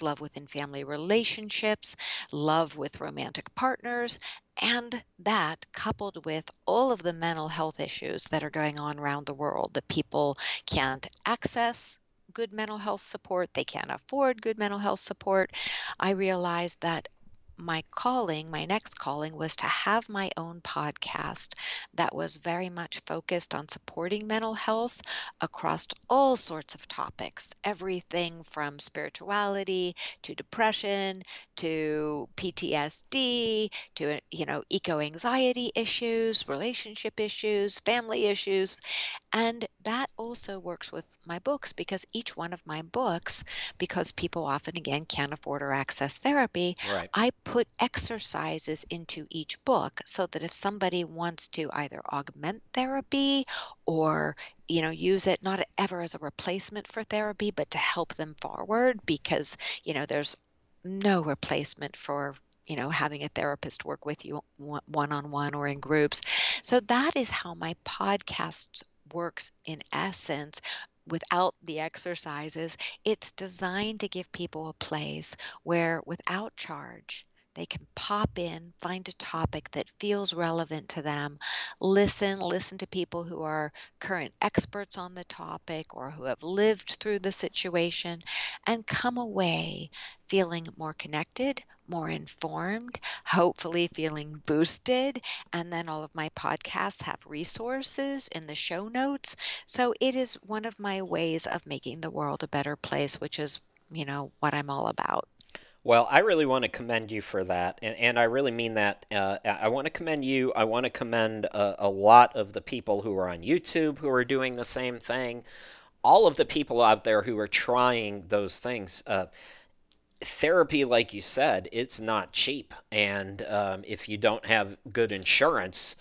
love within family relationships, love with romantic partners, and that coupled with all of the mental health issues that are going on around the world, that people can't access good mental health support, they can't afford good mental health support. I realized that my next calling, was to have my own podcast that was very much focused on supporting mental health across all sorts of topics, everything from spirituality to depression to PTSD to, eco-anxiety issues, relationship issues, family issues. And that also works with my books, because each one of my books, because people often, again, can't afford or access therapy, Right. I put exercises into each book so that if somebody wants to either augment therapy or, use it not ever as a replacement for therapy, but to help them forward, because, there's no replacement for having a therapist work with you one-on-one or in groups. So that is how my podcast works in essence. Without the exercises, it's designed to give people a place where, without charge, they can pop in, find a topic that feels relevant to them, listen to people who are current experts on the topic or who have lived through the situation, and come away feeling more connected, more informed, hopefully feeling boosted. And then all of my podcasts have resources in the show notes. So it is one of my ways of making the world a better place, which is, what I'm all about. Well, I really want to commend you for that, and I really mean that. I want to commend you. I want to commend a lot of the people who are on YouTube who are doing the same thing. All of the people out there who are trying those things. Therapy, like you said, it's not cheap, and if you don't have good insurance,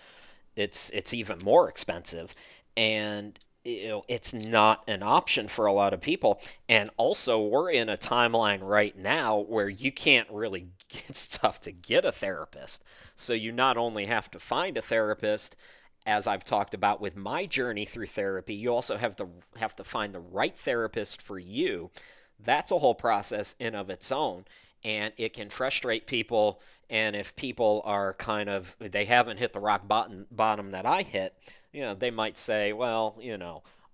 it's even more expensive, and it's not an option for a lot of people. And also, we're in a timeline right now where you can't really it's tough to get a therapist. So you not only have to find a therapist, as I've talked about with my journey through therapy, you also have to find the right therapist for you. That's a whole process in of its own, and it can frustrate people And if people are they haven't hit the bottom that I hit, they might say, well,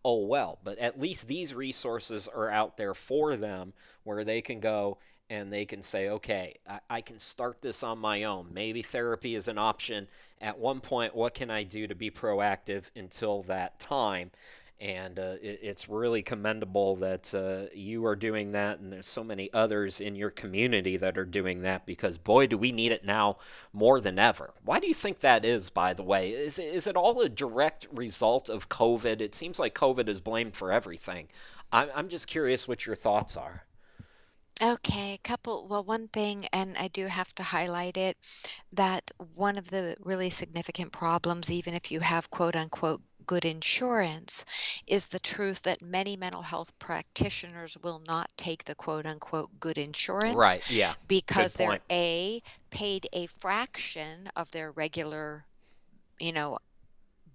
oh well. But at least these resources are out there for them where they can go and they can say, okay, I can start this on my own. Maybe therapy is an option. At one point, what can I do to be proactive until that time? And it's really commendable that you are doing that, and there's so many others in your community that are doing that, because boy, do we need it now more than ever. Why do you think that is, by the way? Is it all a direct result of COVID? It seems like COVID is blamed for everything. I'm just curious what your thoughts are. Okay, one thing, and I do have to highlight it, that one of the really significant problems, even if you have quote unquote good insurance, is the truth that many mental health practitioners will not take the quote unquote good insurance Right, yeah, good because they're point. paid a fraction of their regular, you know,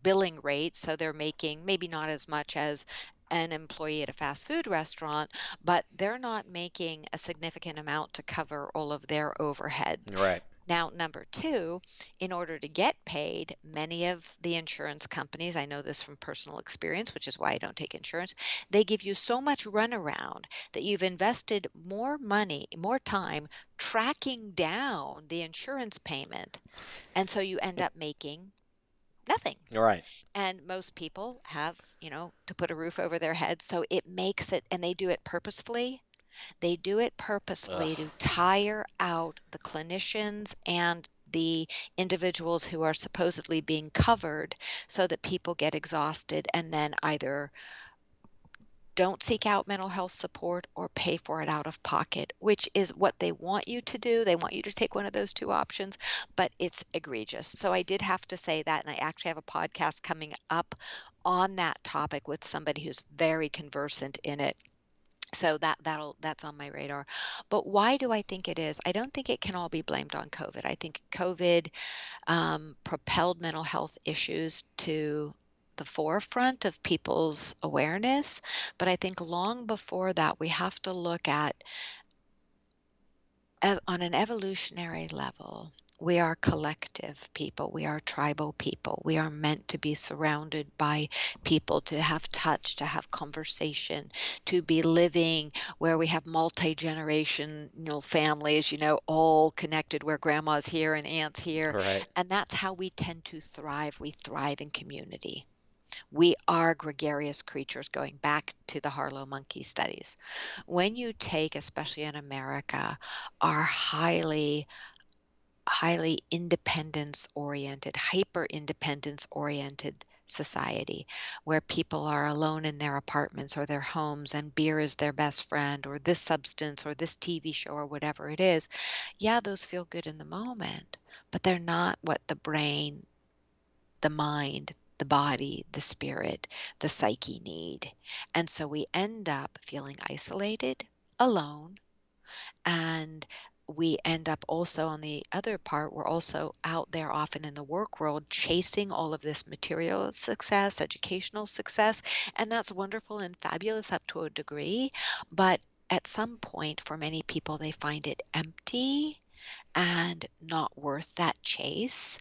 billing rate, so they're making maybe not as much as an employee at a fast food restaurant, but they're not making a significant amount to cover all of their overhead. Right, Now, number two, in order to get paid, many of the insurance companies, I know this from personal experience, which is why I don't take insurance, they give you so much runaround that you've invested more money, more time tracking down the insurance payment. And so you end up making nothing. right. And most people have, to put a roof over their heads. So it makes it, and they do it purposefully. They do it purposefully Ugh. to tire out the clinicians and the individuals who are supposedly being covered so that people get exhausted and then either don't seek out mental health support or pay for it out of pocket, which is what they want you to do. They want you to take one of those two options, but it's egregious. So I did have to say that, and I actually have a podcast coming up on that topic with somebody who's very conversant in it. So that's on my radar. But why do I think it is? I don't think it can all be blamed on COVID. I think COVID propelled mental health issues to the forefront of people's awareness. But I think long before that, we have to look at, on an evolutionary level, we are collective people. We are tribal people. We are meant to be surrounded by people, to have touch, to have conversation, to be living where we have multi-generational families, all connected, where grandma's here and aunt's here. Right. And that's how we tend to thrive. We thrive in community. We are gregarious creatures, going back to the Harlow monkey studies. When you take, especially in America, our highly independence oriented, hyper independence oriented society, where people are alone in their apartments or their homes and beer is their best friend, or this substance or this TV show or whatever it is. Yeah, those feel good in the moment, but they're not what the brain, the mind, the body, the spirit, the psyche need. And so we end up feeling isolated, alone, and we end up also, on the other part, we're also out there often in the work world chasing all of this material success, educational success, and that's wonderful and fabulous up to a degree. But at some point, for many people, they find it empty and not worth that chase.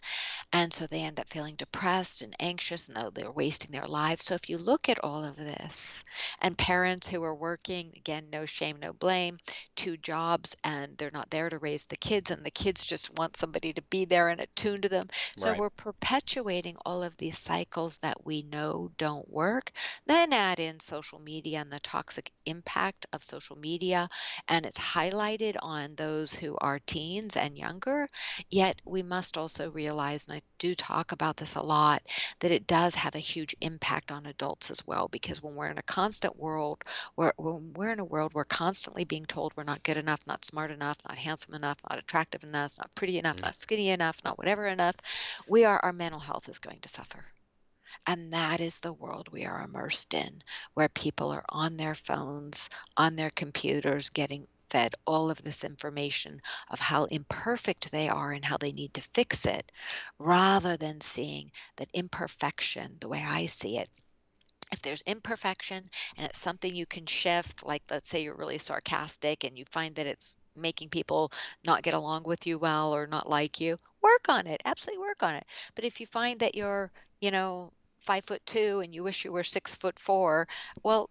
And so they end up feeling depressed and anxious, and they're wasting their lives. So if you look at all of this, and parents who are working, again, no shame, no blame, two jobs, and they're not there to raise the kids, and the kids just want somebody to be there and attuned to them. So Right. we're perpetuating all of these cycles that we know don't work. Then add in social media and the toxic impact of social media, and it's highlighted on those who are teens and younger. Yet we must also realize, and I do talk about this a lot, that it does have a huge impact on adults as well. Because when we're in a constant world, when we're in a world we're constantly being told we're not good enough, not smart enough, not handsome enough, not attractive enough, not pretty enough, not skinny enough, not whatever enough, our mental health is going to suffer. And that is the world we are immersed in, where people are on their phones, on their computers, getting fed all of this information of how imperfect they are and how they need to fix it, rather than seeing that imperfection, the way I see it, if there's imperfection and it's something you can shift, like let's say you're really sarcastic and you find that it's making people not get along with you well or not like you, work on it. Absolutely work on it. But if you find that you're, you know, 5'2" and you wish you were 6'4", well,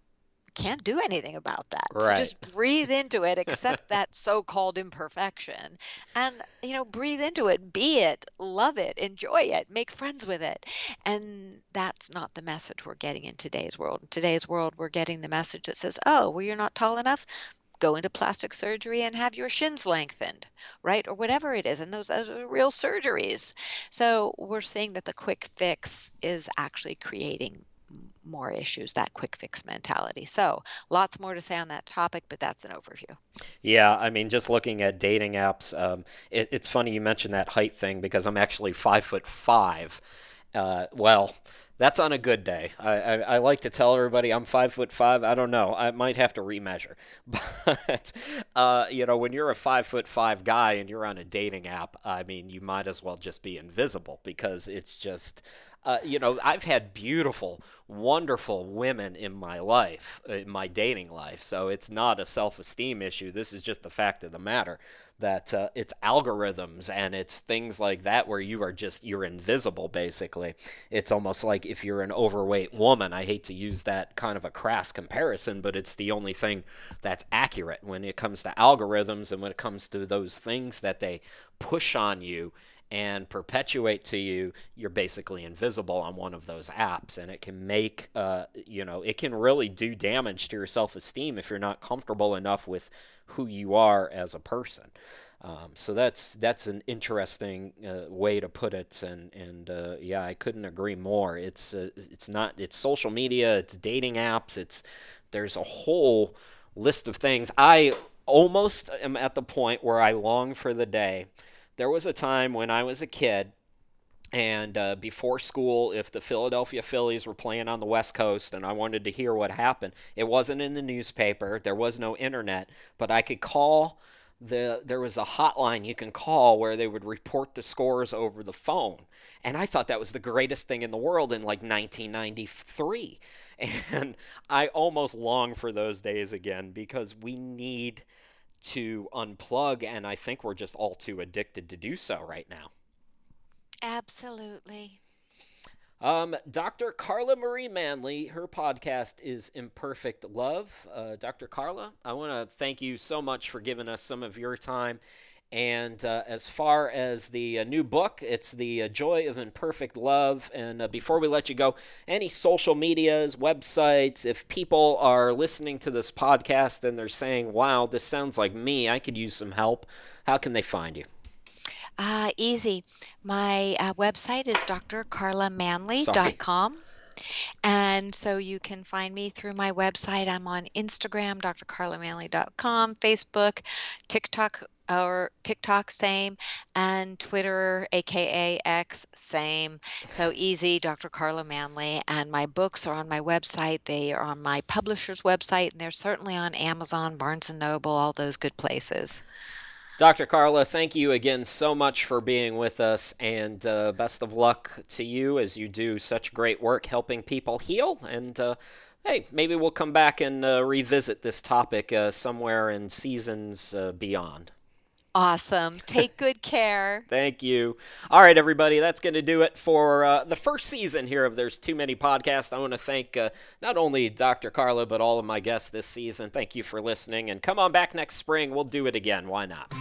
can't do anything about that. So Right. just breathe into it, accept that so-called imperfection, and, breathe into it, be it, love it, enjoy it, make friends with it. And that's not the message we're getting in today's world. In today's world, we're getting the message that says, oh, well, you're not tall enough, go into plastic surgery and have your shins lengthened, right? Or whatever it is. And those are real surgeries. So we're seeing that the quick fix is actually creating more issues, that quick fix mentality. So lots more to say on that topic, but that's an overview. Yeah, I mean, just looking at dating apps, it's funny you mentioned that height thing because I'm actually 5'5". Well, that's on a good day. I like to tell everybody I'm 5'5". I don't know. I might have to remeasure. But when you're a 5'5" guy and you're on a dating app, I mean, you might as well just be invisible because it's just I've had beautiful, wonderful women in my life, in my dating life. So it's not a self-esteem issue. This is just the fact of the matter that it's algorithms and it's things like that where you're invisible, basically. It's almost like if you're an overweight woman. I hate to use that kind of a crass comparison, but it's the only thing that's accurate when it comes to algorithms and when it comes to those things that they push on you and perpetuate to you. You're basically invisible on one of those apps, and it can make it can really do damage to your self-esteem if you're not comfortable enough with who you are as a person. So that's an interesting way to put it, and yeah, I couldn't agree more. It's social media, it's dating apps, there's a whole list of things. I almost am at the point where I long for the day. There was a time when I was a kid, and before school, if the Philadelphia Phillies were playing on the West Coast and I wanted to hear what happened, it wasn't in the newspaper, there was no internet, but I could call. There was a hotline you can call where they would report the scores over the phone. And I thought that was the greatest thing in the world in like 1993. And I almost long for those days again because we need to unplug, and I think we're just all too addicted to do so right now. Absolutely. Dr. Carla Marie Manley, her podcast is Imperfect Love. Dr. Carla, I want to thank you so much for giving us some of your time. And as far as the new book, it's The Joy of Imperfect Love. And before we let you go, any social medias, websites, if people are listening to this podcast and they're saying, wow, this sounds like me, I could use some help, how can they find you? Easy. My website is Sorry. drcarlamanley.com. And so you can find me through my website. I'm on Instagram, drcarlamanley.com, Facebook, TikTok, or TikTok, same, and Twitter, aka X, same. So easy, Dr. Carla Manley. And my books are on my website. They are on my publisher's website, and they're certainly on Amazon, Barnes and Noble, all those good places. Dr. Carla, thank you again so much for being with us, and best of luck to you as you do such great work helping people heal. And hey, maybe we'll come back and revisit this topic somewhere in seasons beyond. Awesome. Take good care. Thank you. All right, everybody, that's going to do it for the first season here of There's Too Many Podcasts. I want to thank not only Dr. Carla, but all of my guests this season. Thank you for listening, and come on back next spring. We'll do it again. Why not?